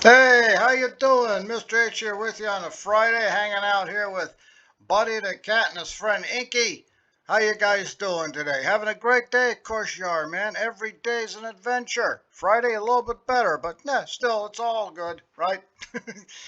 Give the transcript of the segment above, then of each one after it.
Hey, how you doing? Mr. H here with you on a Friday, hanging out here with Buddy the cat and his friend Inky. How you guys doing today? Having a great day? Of course you are, man. Every day's an adventure. Friday a little bit better, but nah, still it's all good, right?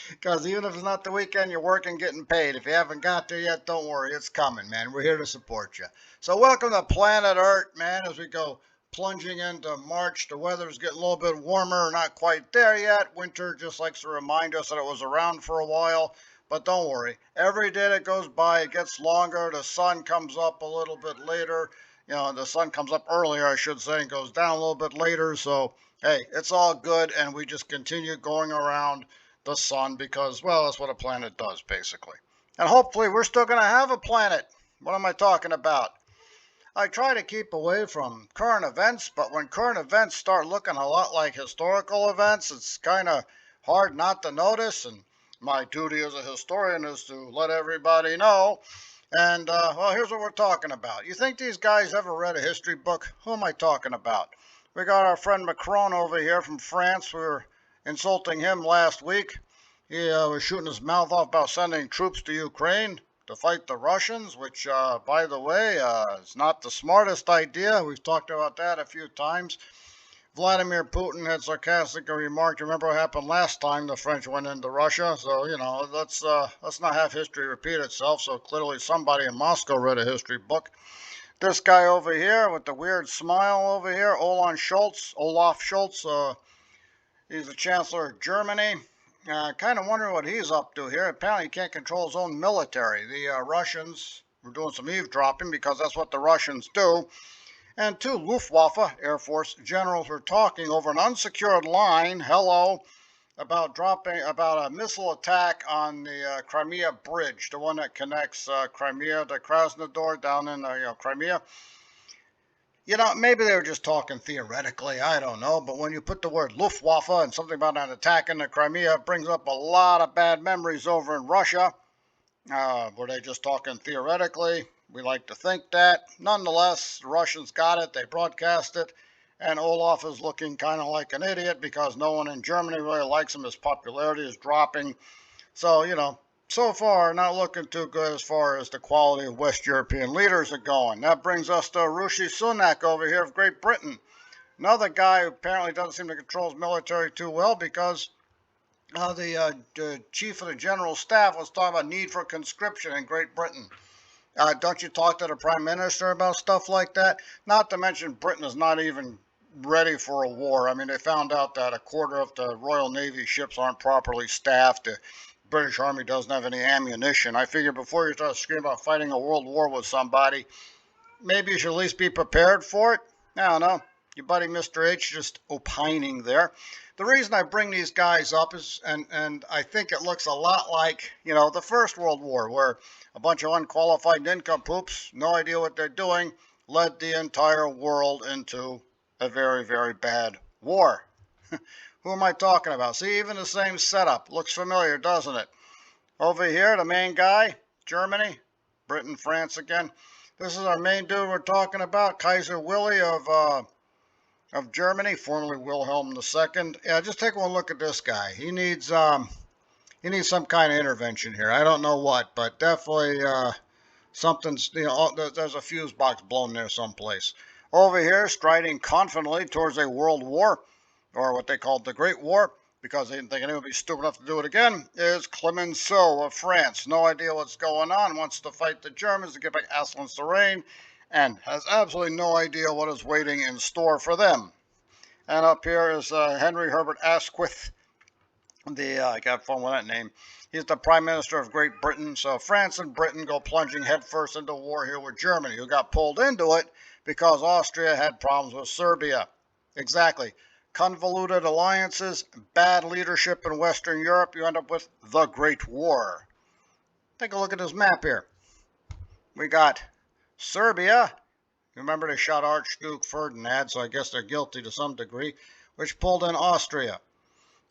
Because even if it's not the weekend, you're working, getting paid. If you haven't got there yet, don't worry, it's coming, man. We're here to support you. So welcome to Planet Earth, man, as we go plunging into March. The weather's getting a little bit warmer, not quite there yet. Winter just likes to remind us that it was around for a while. But don't worry, every day that goes by, it gets longer. The sun comes up a little bit later. The sun comes up earlier, I should say, and goes down a little bit later. So, hey, it's all good. And we just continue going around the sun because, well, that's what a planet does, basically. And hopefully, we're still going to have a planet. What am I talking about? I try to keep away from current events, but when current events start looking a lot like historical events, it's kind of hard not to notice. And my duty as a historian is to let everybody know. And, well, here's what we're talking about. You think these guys ever read a history book? Who am I talking about? We got our friend Macron over here from France. We were insulting him last week. He was shooting his mouth off about sending troops to Ukraine to fight the Russians, which, by the way, is not the smartest idea. We've talked about that a few times. Vladimir Putin had sarcastically remarked, remember what happened last time the French went into Russia? So, let's not have history repeat itself. So clearly somebody in Moscow read a history book. This guy over here with the weird smile over here, Olaf Scholz, he's the Chancellor of Germany. Kind of wondering what he's up to here. Apparently he can't control his own military. The Russians were doing some eavesdropping because that's what the Russians do. And two Luftwaffe Air Force generals were talking over an unsecured line, about a missile attack on the Crimea bridge, the one that connects Crimea to Krasnodar down in Crimea. Maybe they were just talking theoretically, I don't know, but when you put the word Luftwaffe and something about an attack in the Crimea, it brings up a lot of bad memories over in Russia. Were they just talking theoretically? We like to think that. Nonetheless, the Russians got it, they broadcast it, and Olaf is looking kind of like an idiot because no one in Germany really likes him. His popularity is dropping. So, so far, not looking too good as far as the quality of West European leaders are going. That brings us to Rishi Sunak over here of Great Britain. Another guy who apparently doesn't seem to control his military too well because the chief of the general staff was talking about need for conscription in Great Britain. Don't you talk to the prime minister about stuff like that? Not to mention Britain is not even ready for a war. I mean, they found out that a quarter of the Royal Navy ships aren't properly staffed. The British Army doesn't have any ammunition. I figure before you start screaming about fighting a world war with somebody, maybe you should at least be prepared for it. I don't know. Your buddy Mr. H just opining there. The reason I bring these guys up is, and I think it looks a lot like, the First World War, where a bunch of unqualified nincompoops, no idea what they're doing, led the entire world into a very, very bad war. Who am I talking about? See, even the same setup. Looks familiar, doesn't it? Over here, the main guy, Germany, Britain, France again. This is our main dude we're talking about, Kaiser Willy of Germany, formerly Wilhelm II. Yeah, just take one look at this guy. He needs some kind of intervention here. I don't know what, but definitely something's, there's a fuse box blown there someplace. Over here, striding confidently towards a world war, or what they called the Great War, because they didn't think anyone would be stupid enough to do it again, is Clemenceau of France. No idea what's going on, wants to fight the Germans to get back Alsace-Lorraine, and has absolutely no idea what is waiting in store for them. And up here is Henry Herbert Asquith. I got fun with that name. He's the Prime Minister of Great Britain. So France and Britain go plunging headfirst into war here with Germany, who got pulled into it because Austria had problems with Serbia. Exactly. Convoluted alliances, bad leadership in Western Europe, you end up with the Great War. Take a look at this map here. We got Serbia. Remember they shot Archduke Ferdinand, so I guess they're guilty to some degree, which pulled in Austria.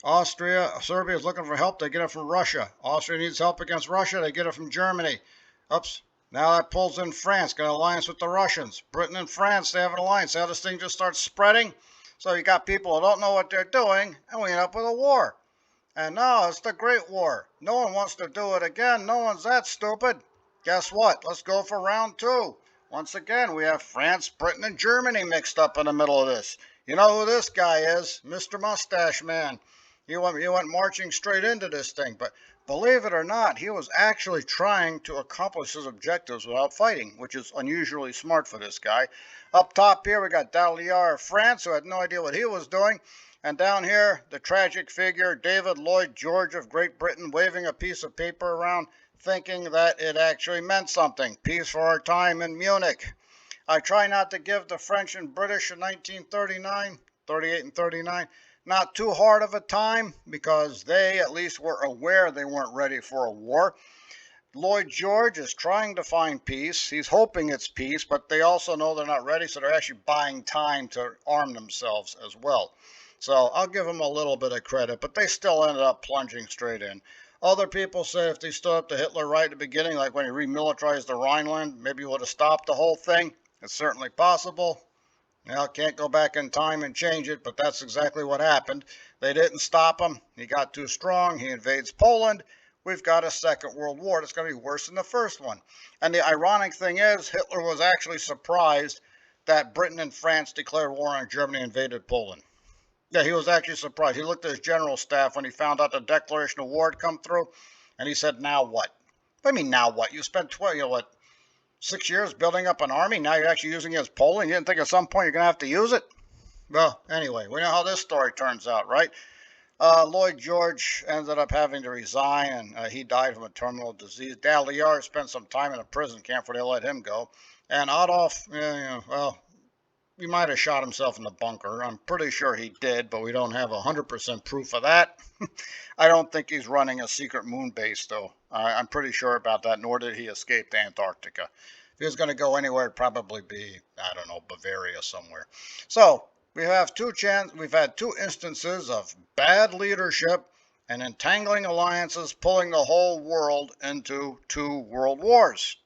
Serbia is looking for help, they get it from Russia. Austria needs help against Russia, they get it from Germany. Oops, now that pulls in France, got an alliance with the Russians. Britain and France, they have an alliance. How this thing just starts spreading. So you got people who don't know what they're doing, and we end up with a war. And now it's the Great War. No one wants to do it again. No one's that stupid. Guess what? Let's go for round two. Once again, we have France, Britain, and Germany mixed up in the middle of this. You know who this guy is? Mr. Mustache Man. He went marching straight into this thing. But believe it or not, he was actually trying to accomplish his objectives without fighting, which is unusually smart for this guy. Up top here, we got Dalliard of France, who had no idea what he was doing. And down here, the tragic figure, David Lloyd George of Great Britain, waving a piece of paper around, thinking that it actually meant something. Peace for our time in Munich. I try not to give the French and British in 1939, 38 and 39, not too hard of a time, because they at least were aware they weren't ready for a war. Lloyd George is trying to find peace. He's hoping it's peace, but they also know they're not ready, so they're actually buying time to arm themselves as well. So I'll give them a little bit of credit, but they still ended up plunging straight in. Other people say if they stood up to Hitler right at the beginning, like when he remilitarized the Rhineland, maybe he would have stopped the whole thing. It's certainly possible. Well, can't go back in time and change it, but that's exactly what happened. They didn't stop him. He got too strong. He invades Poland. We've got a second world war that's going to be worse than the first one. And the ironic thing is, Hitler was actually surprised that Britain and France declared war on Germany and invaded Poland. Yeah, he was actually surprised. He looked at his general staff when he found out the declaration of war had come through, and he said, now what? What do you mean, now what? You spent 6 years building up an army? Now you're actually using it as Poland? You didn't think at some point you're going to have to use it? Well, anyway, we know how this story turns out, right? Lloyd George ended up having to resign, and he died from a terminal disease. Dalliard spent some time in a prison camp where they let him go. And Adolf, he might have shot himself in the bunker. I'm pretty sure he did, but we don't have 100% proof of that. I don't think he's running a secret moon base, though. I'm pretty sure about that, nor did he escape to Antarctica. If he was going to go anywhere, it'd probably be, I don't know, Bavaria somewhere. So we've had two instances of bad leadership and entangling alliances pulling the whole world into 2 world wars.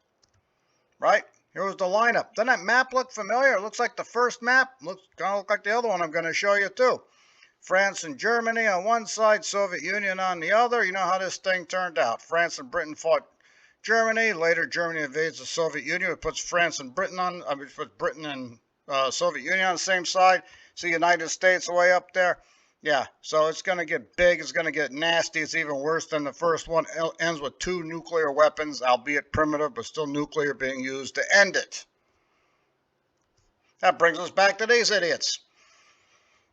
Right? Here was the lineup. Doesn't that map look familiar? It looks like the first map. Looks kind of look like the other one I'm going to show you too. France and Germany on one side, Soviet Union on the other. You know how this thing turned out. France and Britain fought Germany. Later, Germany invades the Soviet Union. It puts France and Britain on. Puts Britain and Soviet Union on the same side. See, United States way up there. Yeah, so it's going to get big. It's going to get nasty. It's even worse than the first one. It ends with 2 nuclear weapons, albeit primitive, but still nuclear being used to end it. That brings us back to these idiots.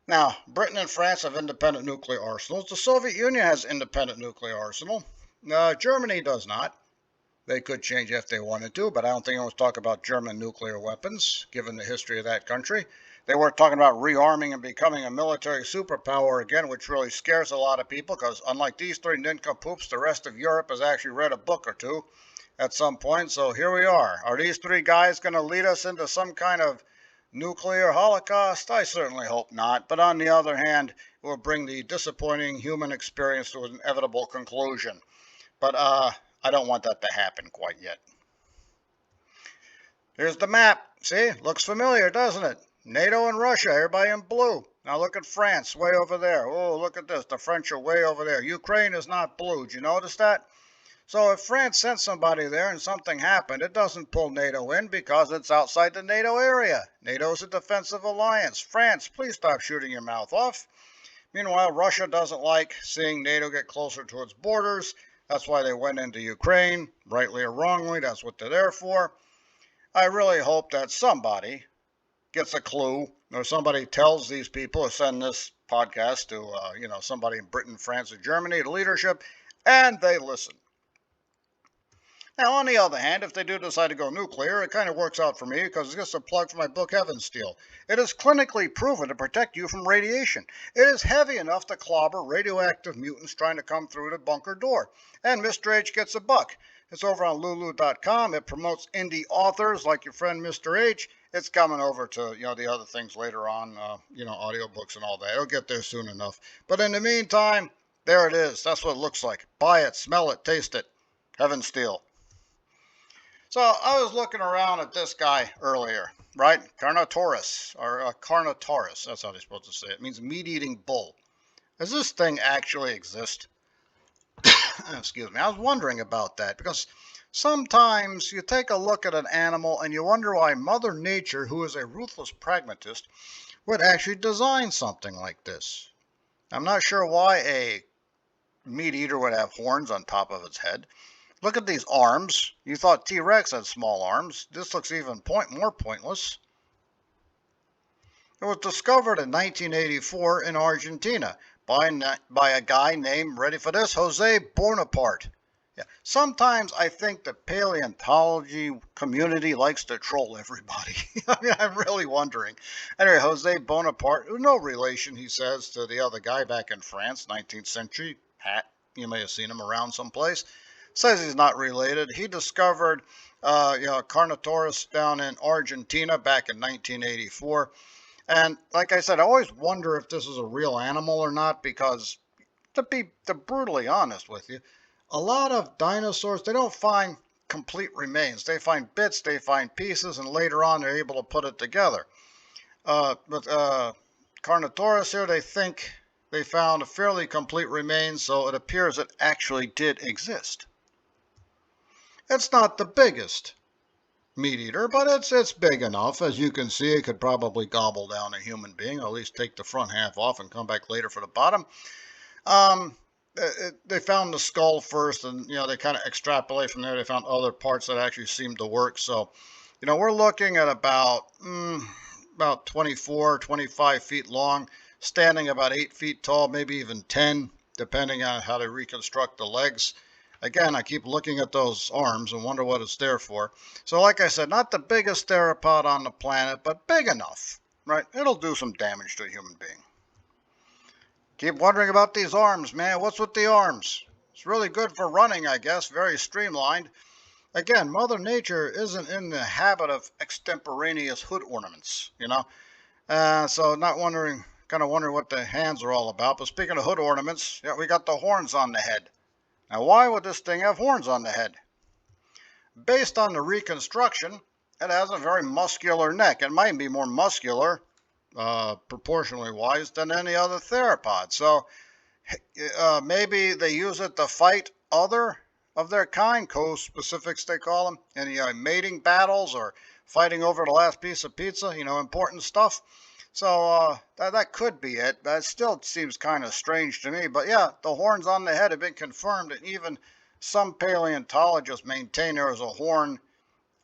Now, Britain and France have independent nuclear arsenals. The Soviet Union has independent nuclear arsenal. Germany does not. They could change if they wanted to, but I don't think anyone's talking about German nuclear weapons, given the history of that country. They were talking about rearming and becoming a military superpower again, which really scares a lot of people because unlike these 3 nincompoops, the rest of Europe has actually read a book or 2 at some point. So here we are. Are these 3 guys going to lead us into some kind of nuclear holocaust? I certainly hope not. But on the other hand, it will bring the disappointing human experience to an inevitable conclusion. But I don't want that to happen quite yet. Here's the map. See? Looks familiar, doesn't it? NATO and Russia, everybody in blue. Now look at France, way over there. Oh, look at this. The French are way over there. Ukraine is not blue. Did you notice that? So if France sent somebody there and something happened, it doesn't pull NATO in because it's outside the NATO area. NATO is a defensive alliance. France, please stop shooting your mouth off. Meanwhile, Russia doesn't like seeing NATO get closer to its borders. That's why they went into Ukraine, rightly or wrongly. That's what they're there for. I really hope that somebody gets a clue, or somebody tells these people or send this podcast to, somebody in Britain, France, or Germany, the leadership, and they listen. Now, on the other hand, if they do decide to go nuclear, it kind of works out for me because it's just a plug for my book, Heaven Steel. It is clinically proven to protect you from radiation. It is heavy enough to clobber radioactive mutants trying to come through the bunker door. And Mr. H gets a buck. It's over on lulu.com. It promotes indie authors like your friend Mr. H. It's coming over to, the other things later on, audiobooks and all that. It'll get there soon enough. But in the meantime, there it is. That's what it looks like. Buy it, smell it, taste it. Heaven Steel. So I was looking around at this guy earlier, right? Carnotaurus, or Carnotaurus. That's how they're supposed to say it. It means meat-eating bull. Does this thing actually exist? Excuse me. I was wondering about that because sometimes you take a look at an animal and you wonder why Mother Nature, who is a ruthless pragmatist, would actually design something like this. I'm not sure why a meat eater would have horns on top of its head. Look at these arms. You thought T-Rex had small arms. This looks even more pointless. It was discovered in 1984 in Argentina by a guy named, ready for this, Jose Bonaparte. Yeah. Sometimes I think the paleontology community likes to troll everybody. I mean, I'm really wondering. Anyway, Jose Bonaparte, no relation, he says, to the other guy back in France, 19th century, Pat, you may have seen him around someplace, says he's not related. He discovered Carnotaurus down in Argentina back in 1984. And like I said, I always wonder if this is a real animal or not because, to brutally honest with you, a lot of dinosaurs, they don't find complete remains. They find bits, they find pieces, and later on they're able to put it together. But Carnotaurus here, they think they found a fairly complete remains, so it appears it actually did exist. It's not the biggest meat eater, but it's big enough. As you can see, it could probably gobble down a human being, or at least take the front half off and come back later for the bottom. They found the skull first, and they kind of extrapolate from there. They found other parts that actually seemed to work. So, we're looking at about 24, 25 feet long, standing about 8 feet tall, maybe even 10, depending on how they reconstruct the legs. Again, I keep looking at those arms and wonder what it's there for. So like I said, not the biggest theropod on the planet, but big enough, right? It'll do some damage to a human being. Keep wondering about these arms, man. What's with the arms? It's really good for running, I guess. Very streamlined. Again, Mother Nature isn't in the habit of extemporaneous hood ornaments, So kind of wondering what the hands are all about. But speaking of hood ornaments, we got the horns on the head. Now, why would this thing have horns on the head? Based on the reconstruction, it has a very muscular neck. It might be more muscular, proportionally wise, than any other theropod. So maybe they use it to fight other of their kind, co-specifics they call them, in mating battles or fighting over the last piece of pizza, important stuff. So that could be it. That still seems kind of strange to me. But yeah, the horns on the head have been confirmed, and even some paleontologists maintain there is a horn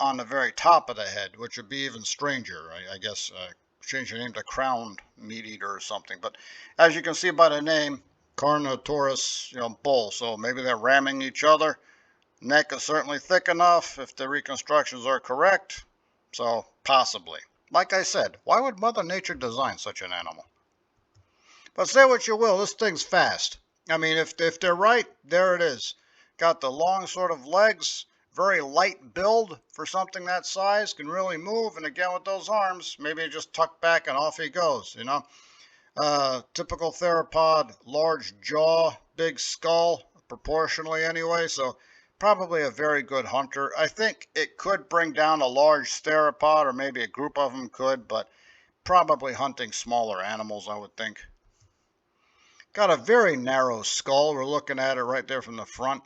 on the very top of the head, which would be even stranger. I guess change the name to crowned meat eater or something. But as you can see by the name, Carnotaurus, bull. So maybe they're ramming each other. Neck is certainly thick enough if the reconstructions are correct. So possibly. Like I said, why would Mother Nature design such an animal? But say what you will, this thing's fast. I mean, if they're right, there it is. Got the long sort of legs, very light build for something that size, can really move. And again, with those arms, maybe just tuck back and off he goes, Typical theropod, large jaw, big skull, proportionally anyway. So probably a very good hunter. I think it could bring down a large theropod, or maybe a group of them could, but probably hunting smaller animals, I would think. Got a very narrow skull. We're looking at it right there from the front.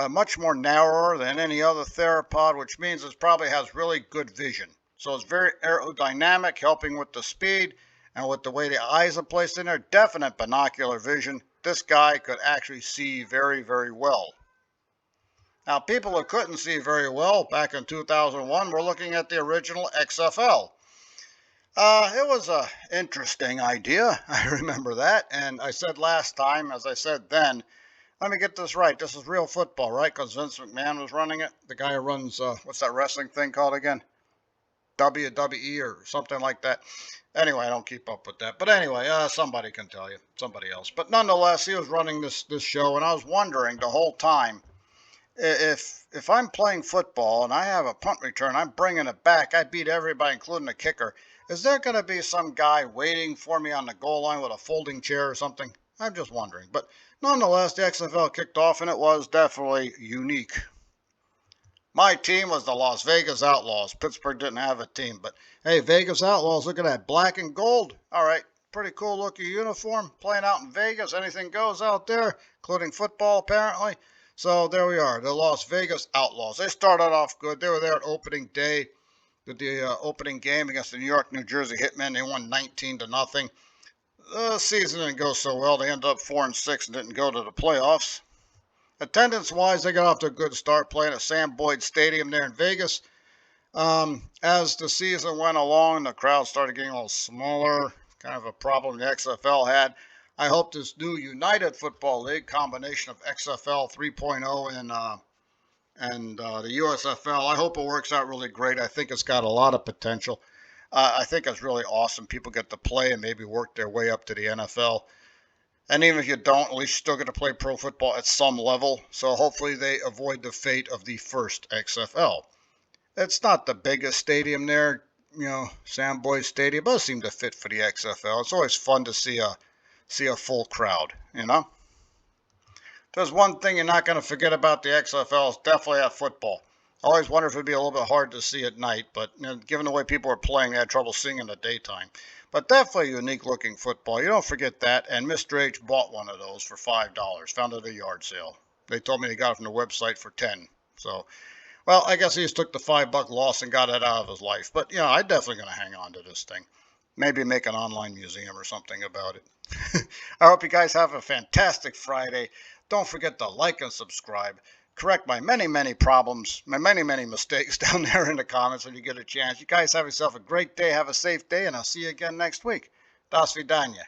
Much more narrower than any other theropod, which means it probably has really good vision. So it's very aerodynamic, helping with the speed, and with the way the eyes are placed in there, definite binocular vision. This guy could actually see very, very well. Now, people who couldn't see very well back in 2001 were looking at the original XFL. It was an interesting idea. I remember that. And I said last time, as I said then, let me get this right. This is real football, right? Because Vince McMahon was running it. The guy who runs, what's that wrestling thing called again? WWE or something like that. Anyway, I don't keep up with that. But anyway, somebody can tell you. Somebody else. But nonetheless, he was running this show. And I was wondering the whole time, if I'm playing football and I have a punt return, I'm bringing it back, I beat everybody, including the kicker, is there going to be some guy waiting for me on the goal line with a folding chair or something? I'm just wondering. But nonetheless, the XFL kicked off, and it was definitely unique. My team was the Las Vegas Outlaws. Pittsburgh didn't have a team. But, hey, Vegas Outlaws, look at that, black and gold. All right, Pretty cool looking uniform, playing out in Vegas. Anything goes out there, including football apparently. So there we are, the Las Vegas Outlaws. They started off good. They were there at opening day. Did the opening game against the New York, New Jersey Hitmen. They won 19-0. The season didn't go so well. They ended up 4-6 and didn't go to the playoffs. Attendance-wise, they got off to a good start playing at Sam Boyd Stadium there in Vegas. As the season went along, the crowd started getting a little smaller, kind of a problem the XFL had. I hope this new United Football League combination of XFL 3.0 and the USFL, I hope it works out really great. I think it's got a lot of potential. I think it's really awesome. People get to play and maybe work their way up to the NFL. And even if you don't, at least you're still going to play pro football at some level. So hopefully they avoid the fate of the first XFL. It's not the biggest stadium there, Sam Boyd Stadium, but it seemed to fit for the XFL. It's always fun to see a full crowd, There's one thing you're not going to forget about the XFL is definitely that football. I always wonder if it'd be a little bit hard to see at night, but given the way people are playing, they had trouble seeing in the daytime. But definitely unique looking football. You don't forget that. And Mr. H bought one of those for $5. Found it at a yard sale. They told me they got it from the website for $10. So, well, I guess he just took the $5 loss and got it out of his life. But I'm definitely going to hang on to this thing. Maybe make an online museum or something about it. I hope you guys have a fantastic Friday. Don't forget to like and subscribe. Correct my many, many problems, my many, many mistakes down there in the comments when you get a chance. You guys have yourself a great day. Have a safe day, and I'll see you again next week. До свидания.